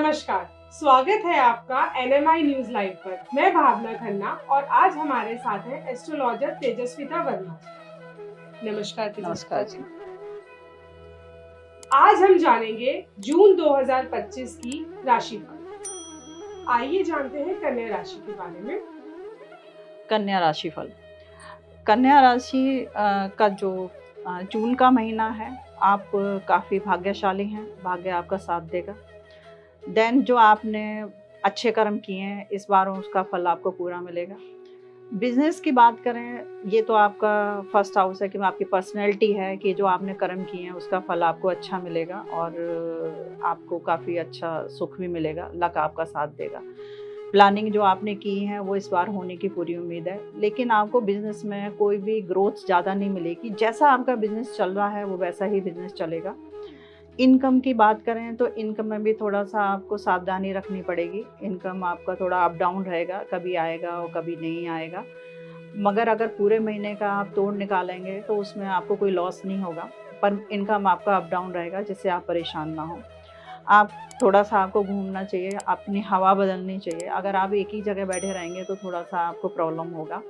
नमस्कार, स्वागत है आपका एनएमआई न्यूज लाइव पर। मैं भावना खन्ना और आज हमारे साथ हैं एस्ट्रोलॉजर तेजस्विता वर्मा। नमस्कार नमस्कार तेजस्विता जी। आज हम जानेंगे जून 2025 की राशिफल। आइए जानते हैं कन्या राशि के बारे में। कन्या राशि फल। कन्या राशि का जो जून का महीना है, आप काफ़ी भाग्यशाली हैं, भाग्य आपका साथ देगा। देन जो आपने अच्छे कर्म किए हैं, इस बार उसका फल आपको पूरा मिलेगा। बिजनेस की बात करें, ये तो आपका फर्स्ट हाउस है कि आपकी पर्सनैलिटी है कि जो आपने कर्म किए हैं उसका फल आपको अच्छा मिलेगा और आपको काफ़ी अच्छा सुख भी मिलेगा, लक आपका साथ देगा। प्लानिंग जो आपने की है वो इस बार होने की पूरी उम्मीद है, लेकिन आपको बिजनेस में कोई भी ग्रोथ ज़्यादा नहीं मिलेगी। जैसा आपका बिजनेस चल रहा है वो वैसा ही बिजनेस चलेगा। इनकम की बात करें तो इनकम में भी थोड़ा-सा आपको सावधानी रखनी पड़ेगी। इनकम आपका थोड़ा अप डाउन रहेगा, कभी आएगा और कभी नहीं आएगा। मगर अगर पूरे महीने का आप तोड़ निकालेंगे तो उसमें आपको कोई लॉस नहीं होगा, पर इनकम आपका अप डाउन रहेगा जिससे आप परेशान ना हों। आप थोड़ा-सा आपको घूमना चाहिए, अपनी हवा बदलनी चाहिए। अगर आप एक ही जगह बैठे रहेंगे तो थोड़ा-सा आपको प्रॉब्लम होगा।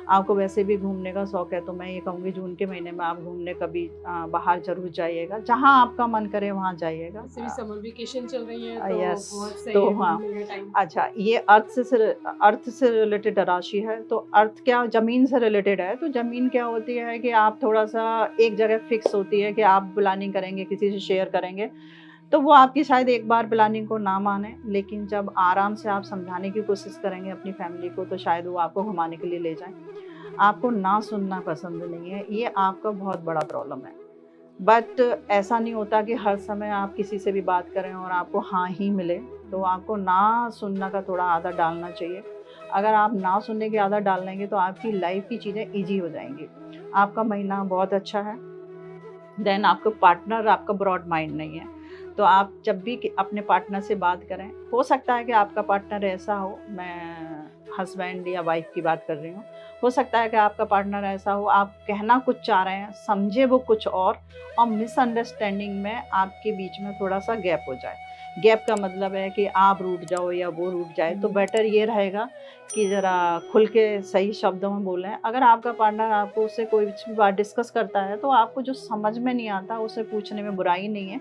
आपको वैसे भी घूमने का शौक है तो मैं ये कहूँगी जून के महीने में आप घूमने कभी बाहर ज़रूर जाइएगा। जहाँ आपका मन करे वहाँ जाइएगा। वैसे भी समर वेकेशन चल रही है तो यस, बहुत सही तो है हाँ। घूमने का टाइम। अच्छा, ये अर्थ से रिलेटेड राशि है, तो अर्थ क्या ज़मीन से रिलेटेड है, तो ज़मीन क्या होती है कि आप थोड़ा-सा एक जगह फिक्स होती है कि आप प्लानिंग करेंगे, किसी से शेयर करेंगे, तो वो आपकी शायद एक बार प्लानिंग को ना माने, लेकिन जब आराम से आप समझाने की कोशिश करेंगे अपनी फैमिली को, तो शायद वो आपको घुमाने के लिए ले जाएँ। आपको ना सुनना पसंद नहीं है, ये आपका बहुत बड़ा प्रॉब्लम है। बट ऐसा नहीं होता कि हर समय आप किसी से भी बात करें और आपको हाँ ही मिले, तो आपको ना सुनना का थोड़ा आदत डालना चाहिए। अगर आप ना सुनने की आदत डाल लेंगे तो आपकी लाइफ की चीज़ें ईज़ी हो जाएँगी। आपका महीना बहुत अच्छा है। देन आपका पार्टनर आपका ब्रॉड माइंड नहीं है, तो आप जब भी अपने पार्टनर से बात करें, हो सकता है कि आपका पार्टनर ऐसा हो, मैं हस्बैंड या वाइफ की बात कर रही हूँ, हो सकता है कि आपका पार्टनर ऐसा हो, आप कहना कुछ चाह रहे हैं, समझे वो कुछ और मिसअंडरस्टैंडिंग में आपके बीच में थोड़ा सा गैप हो जाए। गैप का मतलब है कि आप रूठ जाओ या वो रूठ जाए, तो बेटर ये रहेगा कि ज़रा खुल के सही शब्दों में बोलें। अगर आपका पार्टनर आपको उससे कोई भी बात डिस्कस करता है, तो आपको जो समझ में नहीं आता, उसे पूछने में बुराई नहीं है।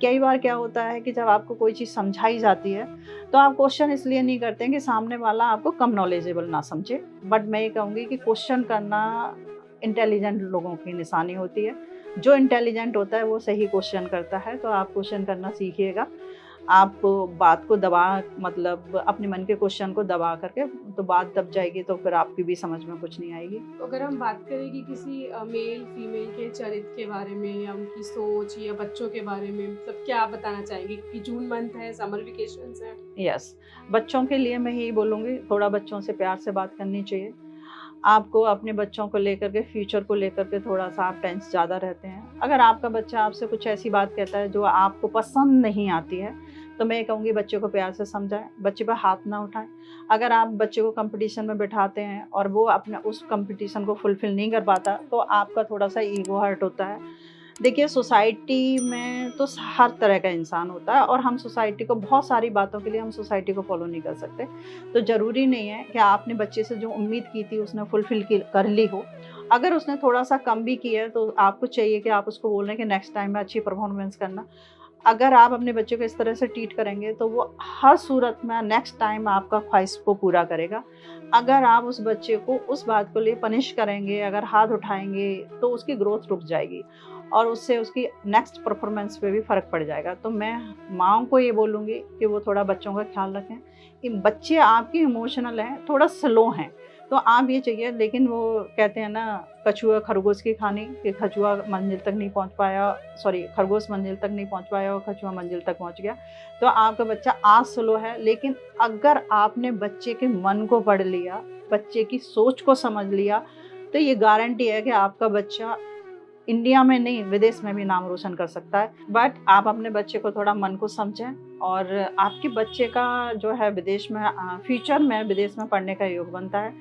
कई बार क्या होता है कि जब आपको कोई चीज़ समझाई जाती है, तो आप क्वेश्चन इसलिए नहीं करते हैं कि सामने वाला आपको कम नॉलेजेबल ना समझे। बट मैं ये कहूँगी कि क्वेश्चन करना इंटेलिजेंट लोगों की निशानी होती है। जो इंटेलिजेंट होता है, वो सही क्वेश्चन करता है, तो आप क्वेश्चन करना सीखिएगा। आप बात को दबा मतलब अपने मन के क्वेश्चन को दबा करके, तो बात दब जाएगी तो फिर आपकी भी समझ में कुछ नहीं आएगी। तो अगर हम बात करें कि किसी मेल फीमेल के चरित्र के बारे में या उनकी सोच या बच्चों के बारे में, मतलब क्या आप बताना चाहेंगे कि जून मंथ है, समर वेकेशंस है। यस, बच्चों के लिए मैं यही बोलूँगी, थोड़ा बच्चों से प्यार से बात करनी चाहिए। आपको अपने बच्चों को लेकर के, फ्यूचर को लेकर के थोड़ा-सा आप टेंस ज़्यादा रहते हैं। अगर आपका बच्चा आपसे कुछ ऐसी बात कहता है जो आपको पसंद नहीं आती है, तो मैं ये कहूँगी बच्चे को प्यार से समझाएँ, बच्चे पे हाथ ना उठाएँ। अगर आप बच्चे को कॉम्पिटिशन में बिठाते हैं और वो अपना उस कॉम्पिटिशन को फुलफ़िल नहीं कर पाता, तो आपका थोड़ा-सा ईगो हर्ट होता है। देखिए, सोसाइटी में तो हर तरह का इंसान होता है और हम सोसाइटी को बहुत सारी बातों के लिए हम सोसाइटी को फॉलो नहीं कर सकते। तो ज़रूरी नहीं है कि आपने बच्चे से जो उम्मीद की थी उसने फुलफ़िल की कर ली हो। अगर उसने थोड़ा-सा कम भी किया है तो आपको चाहिए कि आप उसको बोल रहे हैं कि नेक्स्ट टाइम में अच्छी परफ़ॉर्मेंस करना। अगर आप अपने बच्चे को इस तरह से ट्रीट करेंगे तो वो हर सूरत में नेक्स्ट टाइम आपका ख्वाहिश को पूरा करेगा। अगर आप उस बच्चे को उस बात को लिए पनिश करेंगे, अगर हाथ उठाएँगे, तो उसकी ग्रोथ रुक जाएगी और उससे उसकी नेक्स्ट परफॉर्मेंस पे भी फ़र्क पड़ जाएगा। तो मैं माँओं को ये बोलूँगी कि वो थोड़ा बच्चों का ख़्याल रखें कि बच्चे आपके इमोशनल हैं, थोड़ा स्लो हैं, तो आप ये चाहिए। लेकिन वो कहते हैं ना, कछुआ खरगोश की कहानी कि कछुआ मंजिल तक नहीं पहुँच पाया, सॉरी, खरगोश मंजिल तक नहीं पहुँच पाया और कछुआ मंजिल तक पहुँच गया। तो आपका बच्चा आज स्लो है, लेकिन अगर आपने बच्चे के मन को पढ़ लिया, बच्चे की सोच को समझ लिया, तो ये गारंटी है कि आपका बच्चा इंडिया में नहीं, विदेश में भी नाम रोशन कर सकता है। बट आप अपने बच्चे को थोड़ा मन को समझें और आपके बच्चे का जो है विदेश में फ्यूचर में विदेश में पढ़ने का योग बनता है।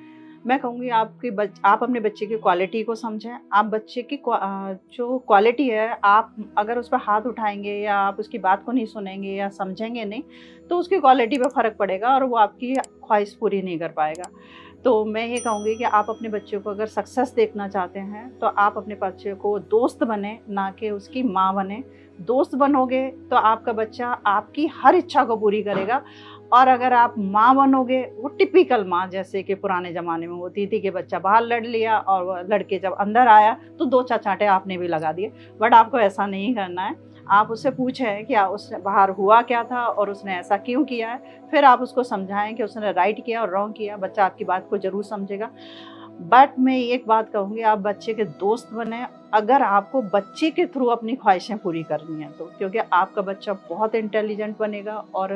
मैं कहूँगी आप अपने बच्चे की क्वालिटी को समझें। आप बच्चे की जो क्वालिटी है, आप अगर उस पर हाथ उठाएँगे या आप उसकी बात को नहीं सुनेंगे या समझेंगे नहीं, तो उसकी क्वालिटी पे फ़र्क पड़ेगा और वो आपकी ख्वाहिश पूरी नहीं कर पाएगा। तो मैं ये कहूँगी कि आप अपने बच्चे को अगर सक्सेस देखना चाहते हैं, तो आप अपने बच्चे को दोस्त बनें, ना कि उसकी माँ बनें। दोस्त बनोगे तो आपका बच्चा आपकी हर इच्छा को पूरी करेगा, और अगर आप माँ बनोगे, वो टिपिकल माँ जैसे कि पुराने ज़माने में होती थी कि बच्चा बाहर लड़ लिया और वो लड़के जब अंदर आया तो 2-4 चांटे आपने भी लगा दिए। बट आपको ऐसा नहीं करना है। आप उससे पूछें कि उसने बाहर हुआ क्या था और उसने ऐसा क्यों किया है। फिर आप उसको समझाएँ कि उसने राइट किया और रॉन्ग किया। बच्चा आपकी बात को ज़रूर समझेगा। बट मैं एक बात कहूँगी, आप बच्चे के दोस्त बनें, अगर आपको बच्चे के थ्रू अपनी ख्वाहिशें पूरी करनी हैं तो। क्योंकि आपका बच्चा बहुत इंटेलिजेंट बनेगा और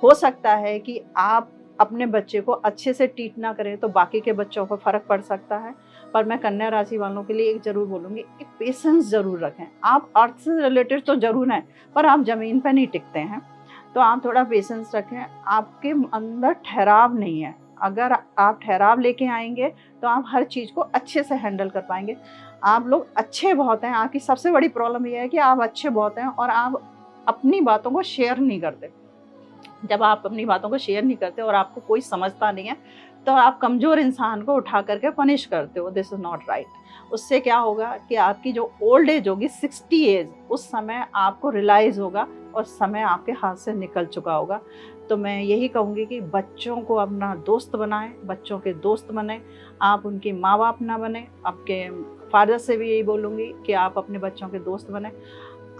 हो सकता है कि आप अपने बच्चे को अच्छे से ट्रीट ना करें तो बाकी के बच्चों को फ़र्क पड़ सकता है। पर मैं कन्या राशि वालों के लिए एक ज़रूर बोलूँगी, एक पेशेंस ज़रूर रखें। आप अर्थ से रिलेटेड तो ज़रूर हैं, पर आप ज़मीन पे नहीं टिकते हैं, तो आप थोड़ा पेशेंस रखें। आपके अंदर ठहराव नहीं है। अगर आप ठहराव लेके आएँगे तो आप हर चीज़ को अच्छे से हैंडल कर पाएँगे। आप लोग अच्छे बहुत हैं, आपकी सबसे बड़ी प्रॉब्लम ये है कि आप अच्छे बहुत हैं और आप अपनी बातों को शेयर नहीं करते। जब आप अपनी बातों को शेयर नहीं करते और आपको कोई समझता नहीं है, तो आप कमज़ोर इंसान को उठा करके पनिश करते हो। This is not right. उससे क्या होगा कि आपकी जो ओल्ड एज होगी, 60 एज, उस समय आपको रियलाइज़ होगा और समय आपके हाथ से निकल चुका होगा। तो मैं यही कहूँगी कि बच्चों को अपना दोस्त बनाएं, बच्चों के दोस्त बनें। आप उनके माँ बाप ना बने। आपके फादर से भी यही बोलूँगी कि आप अपने बच्चों के दोस्त बने।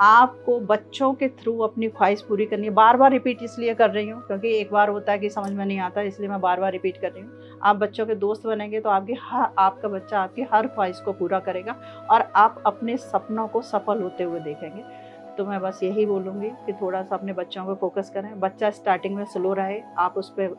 आपको बच्चों के थ्रू अपनी ख्वाहिश पूरी करनी है। बार-बार रिपीट इसलिए कर रही हूँ क्योंकि एक बार होता है कि समझ में नहीं आता, इसलिए मैं बार-बार रिपीट कर रही हूँ। आप बच्चों के दोस्त बनेंगे तो आपका बच्चा आपकी हर ख्वाहिश को पूरा करेगा और आप अपने सपनों को सफल होते हुए देखेंगे। तो मैं बस यही बोलूँगी कि थोड़ा-सा अपने बच्चों पे फ़ोकस करें। बच्चा स्टार्टिंग में स्लो रहे, आप उस पे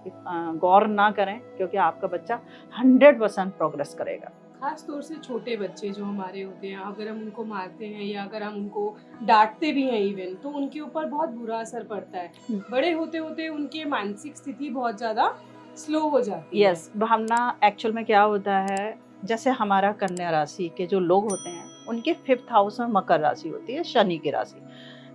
गौर ना करें, क्योंकि आपका बच्चा 100% प्रोग्रेस करेगा। खास तौर से छोटे बच्चे जो हमारे होते हैं, अगर हम उनको मारते हैं या अगर हम उनको डांटते भी हैं इवन, तो उनके ऊपर बहुत बुरा असर पड़ता है। बड़े होते होते उनकी मानसिक स्थिति बहुत ज़्यादा स्लो हो जाती है। यस, भावना एक्चुअल में क्या होता है, जैसे हमारा कन्या राशि के जो लोग होते हैं, उनके 5th हाउस में मकर राशि होती है, शनि की राशि।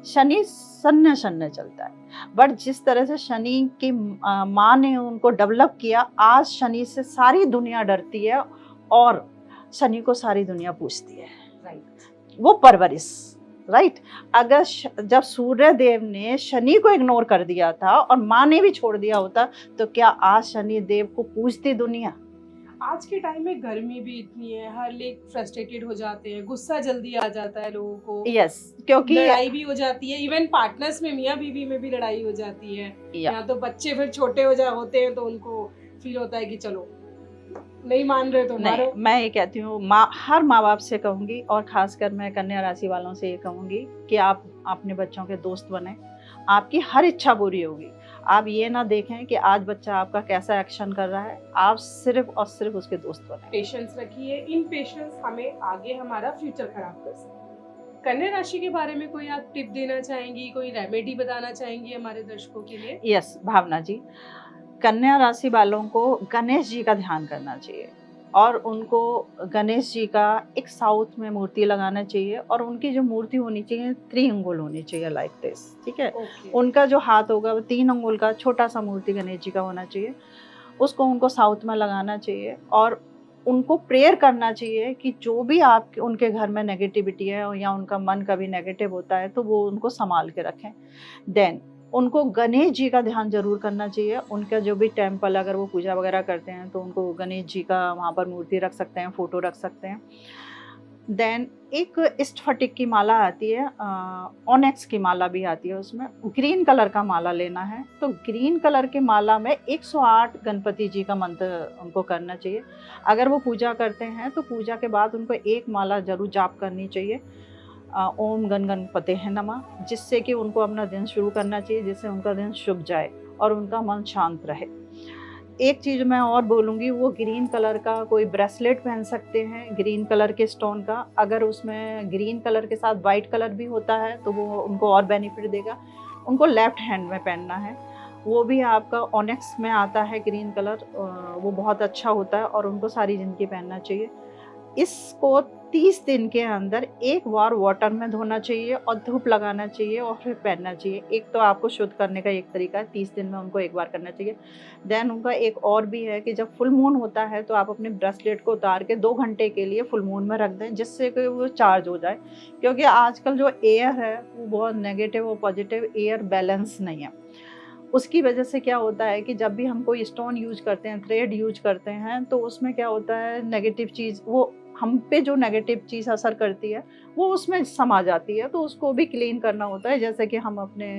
शनि शून्य चलता है, बट जिस तरह से शनि की माँ ने उनको डेवलप किया, आज शनि से सारी दुनिया डरती है और शनि को सारी दुनिया पूछती है। राइट। वो परवरिश, राइट। अगर जब सूर्य देव ने शनि को इग्नोर कर दिया था और माँ ने भी छोड़ दिया होता, तो क्या आज शनि देव को पूछती दुनिया? आज के टाइम में गर्मी भी इतनी है, हर लोग फ्रस्ट्रेटेड हो जाते हैं, गुस्सा जल्दी आ जाता है लोगों को। यस, क्योंकि लड़ाई भी हो जाती है, इवन पार्टनर्स में, मियाँ बीवी में भी लड़ाई हो जाती है। या तो बच्चे फिर छोटे होते हैं तो उनको फील होता है कि चलो नहीं मान रहे तो मारो। मैं ये कहती हूँ, हर माँ बाप से कहूँगी और खासकर मैं कन्या राशि वालों से ये कहूँगी कि आप अपने बच्चों के दोस्त बने। आपकी हर इच्छा पूरी होगी। आप ये ना देखें कि आज बच्चा आपका कैसा एक्शन कर रहा है, आप सिर्फ और सिर्फ उसके दोस्त बने। पेशेंस रखिए। इन पेशेंस हमें आगे हमारा फ्यूचर खराब कर सकता है। कन्या राशि के बारे में कोई आप टिप देना चाहेंगी, कोई रेमेडी बताना चाहेंगी हमारे दर्शकों के लिए? यस भावना जी, कन्या राशि वालों को गणेश जी का ध्यान करना चाहिए और उनको गणेश जी का एक साउथ में मूर्ति लगाना चाहिए और उनकी जो मूर्ति होनी चाहिए 3 अंगुल होनी चाहिए, लाइक दिस, ठीक है। उनका जो हाथ होगा वो 3 अंगुल का छोटा सा मूर्ति गणेश जी का होना चाहिए। उसको उनको साउथ में लगाना चाहिए और उनको प्रेयर करना चाहिए कि जो भी आप उनके घर में नेगेटिविटी है या उनका मन कभी नेगेटिव होता है तो वो उनको संभाल के रखें। देन उनको गणेश जी का ध्यान जरूर करना चाहिए। उनका जो भी टेम्पल, अगर वो पूजा वगैरह करते हैं तो उनको गणेश जी का वहाँ पर मूर्ति रख सकते हैं, फोटो रख सकते हैं। देन एक स्फटिक की माला आती है, ऑनेक्स की माला भी आती है, उसमें ग्रीन कलर का माला लेना है। तो ग्रीन कलर के माला में 108 गणपति जी का मंत्र उनको करना चाहिए। अगर वो पूजा करते हैं तो पूजा के बाद उनको एक माला जरूर जाप करनी चाहिए, ओम गण गणपते नमः, जिससे कि उनको अपना दिन शुरू करना चाहिए, जिससे उनका दिन शुभ जाए और उनका मन शांत रहे। एक चीज़ मैं और बोलूँगी, वो ग्रीन कलर का कोई ब्रेसलेट पहन सकते हैं, ग्रीन कलर के स्टोन का। अगर उसमें ग्रीन कलर के साथ वाइट कलर भी होता है तो वो उनको और बेनिफिट देगा। उनको लेफ्ट हैंड में पहनना है वो भी आपका ऑनेक्स में आता है ग्रीन कलर, वो बहुत अच्छा होता है और उनको सारी ज़िंदगी पहनना चाहिए। इसको 30 दिन के अंदर एक बार वाटर में धोना चाहिए और धूप लगाना चाहिए और फिर पहनना चाहिए। एक तो आपको शुद्ध करने का एक तरीका है, 30 दिन में उनको एक बार करना चाहिए। देन उनका एक और भी है कि जब फुल मून होता है तो आप अपने ब्रेसलेट को उतार के 2 घंटे के लिए फुल मून में रख दें, जिससे कि वो चार्ज हो जाए। क्योंकि आजकल जो एयर है वो बहुत नेगेटिव और पॉजिटिव एयर बैलेंस नहीं है। उसकी वजह से क्या होता है कि जब भी हम कोई स्टोन यूज करते हैं, थ्रेड यूज करते हैं, तो उसमें क्या होता है नेगेटिव चीज़, वो हम पे जो नेगेटिव चीज़ असर करती है वो उसमें समा जाती है, तो उसको भी क्लीन करना होता है। जैसे कि हम अपने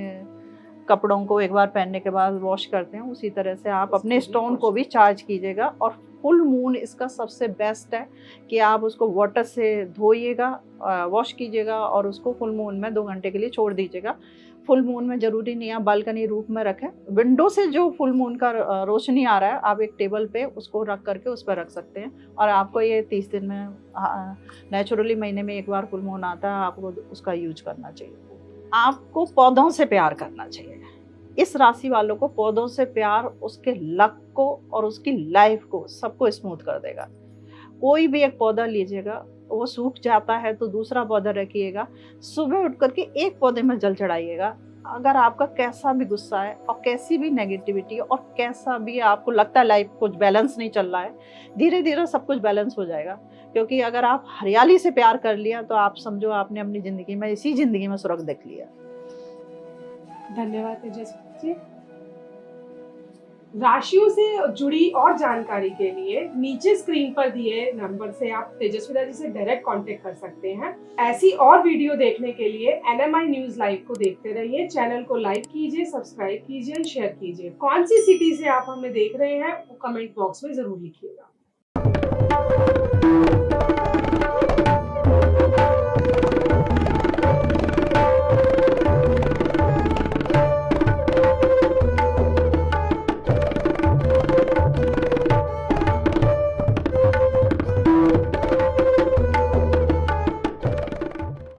कपड़ों को एक बार पहनने के बाद वॉश करते हैं, उसी तरह से आप अपने स्टोन को भी चार्ज कीजिएगा। और फुल मून इसका सबसे बेस्ट है कि आप उसको वाटर से धोइएगा, वॉश कीजिएगा और उसको फुल मून में 2 घंटे के लिए छोड़ दीजिएगा। फुल मून में ज़रूरी नहीं है आप बालकनी रूप में रखें, विंडो से जो फुल मून का रोशनी आ रहा है आप एक टेबल पे उसको रख करके उस पर रख सकते हैं और आपको ये 30 दिन में नेचुरली महीने में एक बार फुल मून आता है, आपको उसका यूज करना चाहिए। आपको पौधों से प्यार करना चाहिए। इस राशि वालों को पौधों से प्यार उसके लक को और उसकी लाइफ को सबको स्मूथ कर देगा। कोई भी एक पौधा लीजिएगा, वो सूख जाता है तो दूसरा पौधा रखिएगा, सुबह उठ करके एक पौधे में जल चढ़ाइएगा। अगर आपका कैसा भी गुस्सा है और कैसी भी नेगेटिविटी और कैसा भी आपको लगता है लाइफ कुछ बैलेंस नहीं चल रहा है, धीरे धीरे सब कुछ बैलेंस हो जाएगा। क्योंकि अगर आप हरियाली से प्यार कर लिया तो आप समझो आपने अपनी ज़िंदगी में, इसी ज़िंदगी में स्वर्ग देख लिया। धन्यवाद तेजस्वी जी। राशियों से जुड़ी और जानकारी के लिए नीचे स्क्रीन पर दिए नंबर से आप तेजस्विता जी से डायरेक्ट कांटेक्ट कर सकते हैं। ऐसी और वीडियो देखने के लिए NMI न्यूज लाइव को देखते रहिए। चैनल को लाइक कीजिए, सब्सक्राइब कीजिए और शेयर कीजिए। कौन सी सिटी से आप हमें देख रहे हैं वो कमेंट बॉक्स में जरूर लिखिएगा।